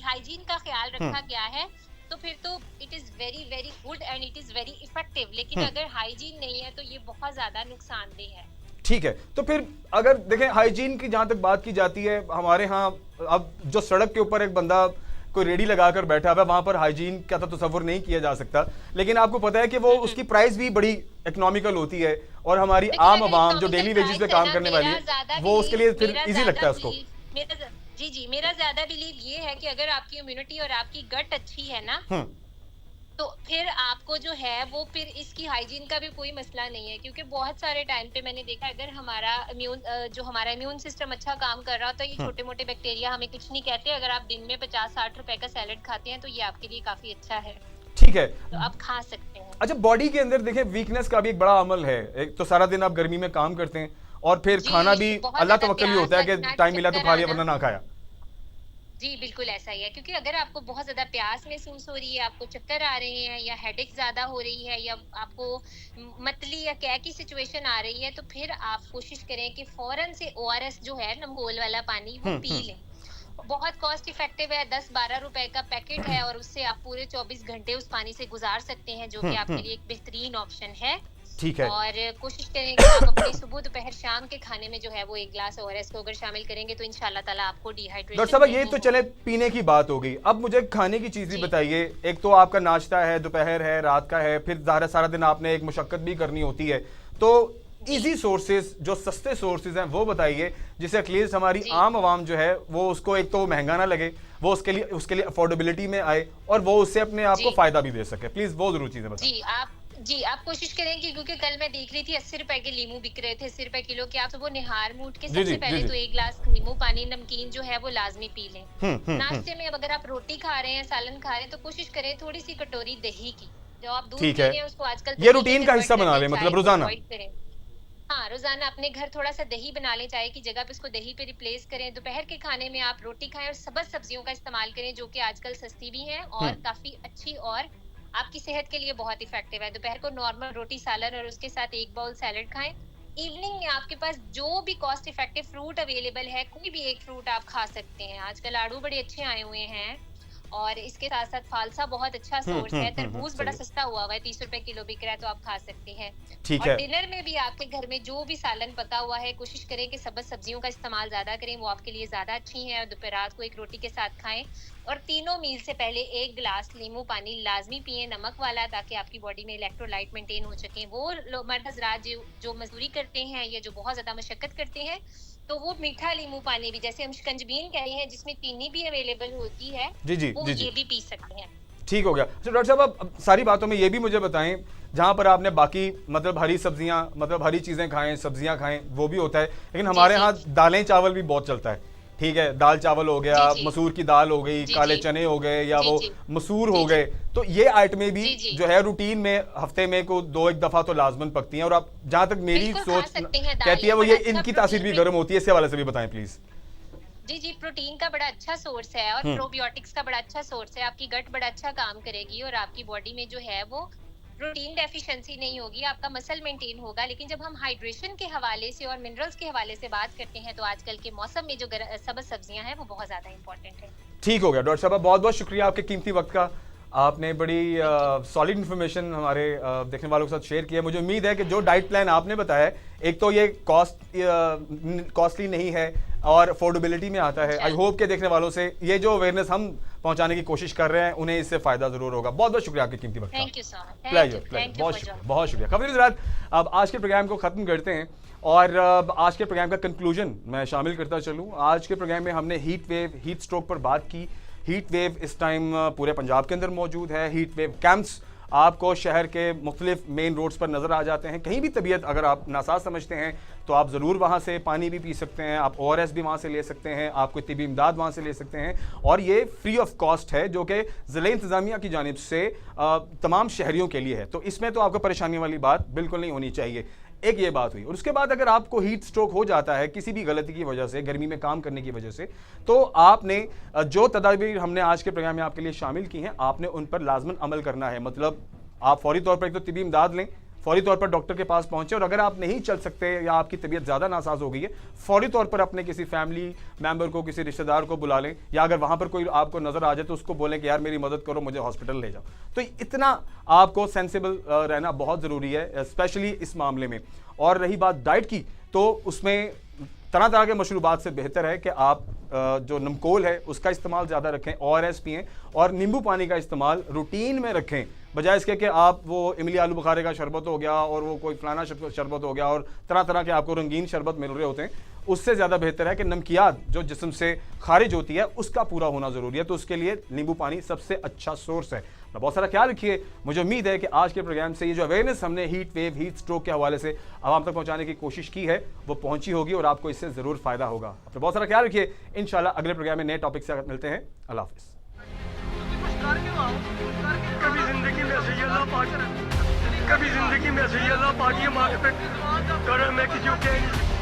हाइजीन का ख्याल रखा गया है, तो फिर तो it is very very good and it is very effective. लेकिन अगर हाइजीन नहीं है तो ये बहुत ज्यादा नुकसानदेह है। ठीक है, तो फिर अगर देखें हाइजीन की जहां तक बात की जाती है, हमारे यहाँ अब जो सड़क के ऊपर एक बंदा कोई रेडी लगाकर बैठा हुआ है, वहां पर हाइजीन का तो तसव्वुर नहीं किया जा सकता, लेकिन आपको पता है कि वो उसकी प्राइस भी बड़ी इकोनॉमिकल होती है, और हमारी आम आवाम जो डेली वेजेस पे काम करने वाली है वो उसके लिए फिर इजी लगता है उसको। जी, मेरा ज्यादा बिलीव ये है कि अगर आपकी इम्यूनिटी और आपकी गट अच्छी है ना, तो फिर आपको जो है वो फिर इसकी हाइजीन का भी कोई मसला नहीं है, क्योंकि बहुत सारे टाइम पे मैंने देखा अगर हमारा इम्यून सिस्टम अच्छा काम कर रहा हो तो ये छोटे मोटे बैक्टीरिया हमें कुछ नहीं कहते। अगर आप दिन में 50-60 रुपए का सैलेड खाते हैं तो ये आपके लिए काफी अच्छा है, ठीक है, तो आप खा सकते हैं। अच्छा, बॉडी के अंदर देखें वीकनेस का भी एक बड़ा अमल है। एक तो सारा दिन आप गर्मी में काम करते हैं, और फिर खाना भी अल्लाह तवक्कल ही होता है कि टाइम मिला तो खा लिया वरना ना खाया। जी बिल्कुल ऐसा ही है, क्योंकि अगर आपको बहुत ज्यादा प्यास महसूस हो रही है, आपको चक्कर आ रहे हैं, या हेडेक ज्यादा हो रही है, या आपको मतली या कै की सिचुएशन आ रही है, तो फिर आप कोशिश करें कि फौरन से ORS जो है नमगोल वाला पानी वो पी लें। बहुत कॉस्ट इफेक्टिव है, 10-12 रुपए का पैकेट है, और उससे आप पूरे 24 घंटे उस पानी से गुजार सकते हैं, जो कि आपके लिए एक बेहतरीन ऑप्शन है। ठीक है, और कोशिश करें कि आप अपने सुबह दोपहर शाम के खाने में जो है वो 1 ग्लास ORS को अगर शामिल करेंगे तो इंशाल्लाह ताला आपको डिहाइड्रेशन। डॉक्टर साहब, ये तो चले पीने की बात हो गई, अब मुझे खाने की चीज भी बताइए। एक तो आपका नाश्ता है, दोपहर है, रात का है, फिर सारा दिन आपने एक मुशक्कत भी करनी होती है, तो इजी सोर्सेज, जो सस्ते सोर्सेज हैं वो बताइए, जिससे एटलीस्ट हमारी आम आवाम जो है वो उसको एक तो महंगा ना लगे, वो उसके लिए अफोर्डेबिलिटी में आए, और वो उससे अपने आप को फायदा भी दे सके। प्लीज वो जरूर चीजें बताइए। जी आप कोशिश करें कि, क्योंकि कल मैं देख रही थी 80 रुपए के लीमू बिक रहे थे, 80 रुपए किलो के। आप सुबह निहार मूट के सबसे पहले तो 1 ग्लास नींबू पानी नमकीन जो है वो लाजमी पी लें। नाश्ते में अब अगर आप रोटी खा रहे हैं, सालन खा रहे हैं, तो कोशिश करें थोड़ी सी कटोरी दही की, जो आप दूध पी रहे हैं उसको आजकल ये रूटीन का हिस्सा बना लें, मतलब रोजाना। हाँ, रोजाना अपने घर थोड़ा सा दही बना लें, चाय की जगह पे उसको दही पे रिप्लेस करें। दोपहर के खाने में आप रोटी खाएं और सबज सब्जियों का इस्तेमाल करें, जो कि आजकल सस्ती भी हैं और काफी अच्छी और आपकी सेहत के लिए बहुत इफेक्टिव है। दोपहर को नॉर्मल रोटी सालन और उसके साथ 1 बाउल सैलेड खाएं। इवनिंग में आपके पास जो भी कॉस्ट इफेक्टिव फ्रूट अवेलेबल है, कोई भी एक फ्रूट आप खा सकते हैं। आजकल आड़ू बड़े अच्छे आए हुए हैं, और इसके साथ साथ फालसा बहुत अच्छा सोर्स है। तरबूज बड़ा सस्ता हुआ है, 30 रुपए किलो बिक रहा है, तो आप खा सकते हैं। ठीक और है। डिनर में भी आपके घर में जो भी सालन पका हुआ है, कोशिश करें कि सबज सब्जियों का इस्तेमाल ज्यादा करें, वो आपके लिए ज्यादा अच्छी हैं। और दोपहर को एक रोटी के साथ खाएं, और तीनों मील से पहले 1 ग्लास नींबू पानी लाजमी पिए, नमक वाला, ताकि आपकी बॉडी में इलेक्ट्रोलाइट मेंटेन हो सके। वो मर्द हजरात जो मजदूरी करते हैं या जो बहुत ज्यादा मशक्कत करते हैं, तो वो मीठा नींबू पानी भी, जैसे हम शिकंजबीन कह रहे हैं जिसमें चीनी भी अवेलेबल होती है, वो ये भी पी सकते हैं। ठीक हो गया। तो डॉक्टर साहब, अब सारी बातों में ये भी मुझे बताएं, जहां पर आपने बाकी मतलब हरी सब्जियां, मतलब हरी चीजें खाएं, सब्जियां खाएं, वो भी होता है, लेकिन हमारे यहाँ दालें चावल भी बहुत चलता है। ठीक है, दाल चावल हो गया, मसूर की दाल हो गई, काले चने हो गए, या वो मसूर हो गए, तो ये आइटमें भी जो है रूटीन में हफ्ते में को 2-1 दफा तो लाजमन पकती हैं। और आप जहां तक मेरी सोच कहती है वो ये इनकी तासीर भी गर्म होती है, इसके हवाले से भी बताएं प्लीज। जी, प्रोटीन का बड़ा अच्छा सोर्स है, और प्रोबायोटिक्स का बड़ा अच्छा सोर्स है। आपकी गट बड़ा अच्छा काम करेगी, और आपकी बॉडी में जो है वो प्रोटीन डेफिशिएंसी नहीं होगी, आपका मसल मेंटेन होगा। लेकिन जब हम हाइड्रेशन के हवाले से और मिनरल्स के हवाले से बात करते हैं, तो आजकल के मौसम में जो सबज सब्जियां हैं वो बहुत ज्यादा इंपॉर्टेंट है। ठीक हो गया डॉक्टर साहब, बहुत बहुत शुक्रिया आपके कीमती वक्त का। आपने बड़ी सॉलिड इन्फॉर्मेशन हमारे देखने वालों के साथ शेयर किया। मुझे उम्मीद है कि जो डाइट प्लान आपने बताया है, एक तो ये कॉस्टली नहीं है और अफोर्डेबिलिटी में आता है। आई होप के देखने वालों से ये जो अवेयरनेस हम पहुंचाने की कोशिश कर रहे हैं, उन्हें इससे फायदा जरूर होगा। बहुत बहुत शुक्रिया आपके कीमती वक्त का। थैंक यू सर, प्लेजर, बहुत शुक्रिया। खबरें हज़रात, अब आज के प्रोग्राम को ख़त्म करते हैं, और आज के प्रोग्राम का कंक्लूजन मैं शामिल करता चलूँ। आज के प्रोग्राम में हमने हीट स्ट्रोक पर बात की। हीट वेव इस टाइम पूरे पंजाब के अंदर मौजूद है। हीट वेव कैंप्स आपको शहर के मुख्तलिफ मेन रोड्स पर नज़र आ जाते हैं। कहीं भी तबीयत अगर आप नासाज समझते हैं तो आप ज़रूर वहाँ से पानी भी पी सकते हैं, आप ORS भी वहाँ से ले सकते हैं, आप कोई तिबी इमदाद वहाँ से ले सकते हैं, और ये फ्री ऑफ कॉस्ट है, जो कि ज़िले इंतज़ामिया की जानिब से तमाम शहरियों के लिए है। तो इसमें तो आपको परेशानी वाली बात बिल्कुल नहीं होनी चाहिए। एक ये बात हुई, और उसके बाद अगर आपको हीट स्ट्रोक हो जाता है किसी भी गलती की वजह से, गर्मी में काम करने की वजह से, तो आपने जो तदाबीर हमने आज के प्रोग्राम में आपके लिए शामिल की हैं, आपने उन पर लाजमन अमल करना है। मतलब आप फौरी तौर पर एक तो तिबी इमदाद लें, फौरी तौर पर डॉक्टर के पास पहुंचे, और अगर आप नहीं चल सकते या आपकी तबीयत ज़्यादा नासाज हो गई है, फौरी तौर पर अपने किसी फैमिली मेंबर को, किसी रिश्तेदार को बुला लें, या अगर वहाँ पर कोई आपको नज़र आ जाए तो उसको बोलें कि यार मेरी मदद करो, मुझे हॉस्पिटल ले जाओ। तो इतना आपको सेंसिबल रहना बहुत ज़रूरी है, स्पेशली इस मामले में। और रही बात डाइट की, तो उसमें तरह तरह के मशरूबात से बेहतर है कि आप जो नमकोल है उसका इस्तेमाल ज़्यादा रखें, ORS पिएं और नींबू पानी का इस्तेमाल रूटीन में रखें, बजाय इसके कि आप वो इमली आलू बुखारे का शरबत हो गया और वो कोई फलाना शरबत हो गया और तरह तरह के आपको रंगीन शरबत मिल रहे होते हैं। उससे ज़्यादा बेहतर है कि नमकियात जो जिस्म से खारिज होती है उसका पूरा होना ज़रूरी है, तो उसके लिए नींबू पानी सबसे अच्छा सोर्स है। तो बहुत सारा ख्याल रखिए। मुझे उम्मीद है कि आज के प्रोग्राम से ये जो अवेयरनेस हमने हीट वेव, हीट स्ट्रोक के हवाले से आवाम तक पहुंचाने की कोशिश की है वो पहुंची होगी और आपको इससे ज़रूर फ़ायदा होगा। अपना बहुत सारा ख्याल रखिए। इंशाल्लाह अगले प्रोग्राम में नए टॉपिक से मिलते हैं। अल्लाह हाफ़िज़। कभी जिंदगी में ऐसे ही अल्लाह पाक, कभी जिंदगी में ऐसे ही अल्लाह पाक ये मांगते करम है कि जो कह नहीं सकते।